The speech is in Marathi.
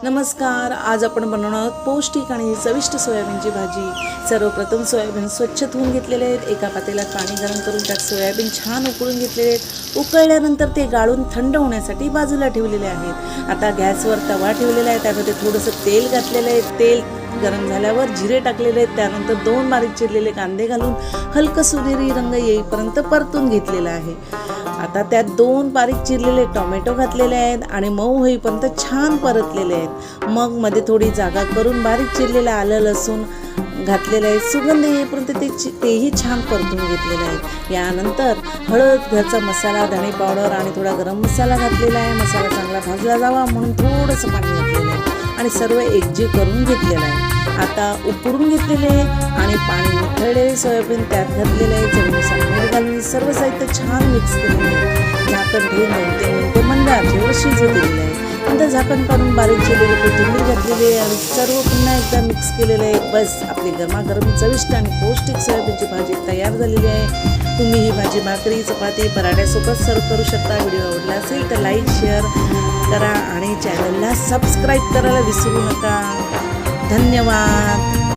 नमस्कार, आज आपण बनवणार आहोत पौष्टिक आणि चविष्ट सोयाबीनची भाजी। सर्वप्रथम सोयाबीन स्वच्छ धुवून घेतलेले आहेत। एका पातेल्यात पाणी गरम करून त्यात सोयाबीन छान उकळून घेतलेले आहेत। उकळल्यानंतर ते गाळून थंड होण्यासाठी बाजूला ठेवलेले आहेत। आता गॅसवर तवा ठेवलेला आहे, त्यामध्ये थोडंसं तेल घातलेलं आहे। तेल गरम झाल्यावर जिरे टाकलेले आहेत, त्यानंतर 2 बारीक चिरलेले कांदे घालून हलका सोनेरी रंग येईपर्यंत परतून घेतलेला आहे। आता त्यात 2 बारीक चिरलेले टोमॅटो घातलेले आहेत आणि मऊ होईपर्यंत छान परतलेले आहेत। मग मध्ये थोडी जागा करून बारीक चिरलेलं आलं लसूण घातलेलं आहे। सुगंध येईपर्यंत तेही छान परतून घेतलेले आहेत। यानंतर हळद, घरचा मसाला, धणे पावडर आणि थोडा गरम मसाला घातलेला आहे। मसाला चांगला भाजला जावा म्हणून थोडंसं पाणी घातलेलं आहे आणि सर्व एकजीव करून घेतलेलं आहे। आता उकडून घेतलेले आणि पाणी उकळलेले सोयाबीन त्यात घातलेले आहे। चवीनुसार मीठ घालून सर्व साहित्य छान मिक्स केलेले आहे। झाकण ठेवून 2-3 मिनिटे मंद आचेवर शिजू दिलेले आहे। नंतर झाकण काढून बारीक चिरलेली कोथिंबीर घातलेली आहे आणि सर्व पुन्हा एकदा मिक्स केलेलं आहे। बस आपली गरमागरम चविष्ट आणि पौष्टिक सोयाबीनची भाजी तयार झालेली आहे। तुम्ही ही भाजी भाकरी, चपाती, पराठ्यासोबत सर्व करू शकता। व्हिडिओ आवडला असेल तर लाईक, शेअर करा आणि चॅनलला सबस्क्राईब करायला विसरू नका। धन्यवाद।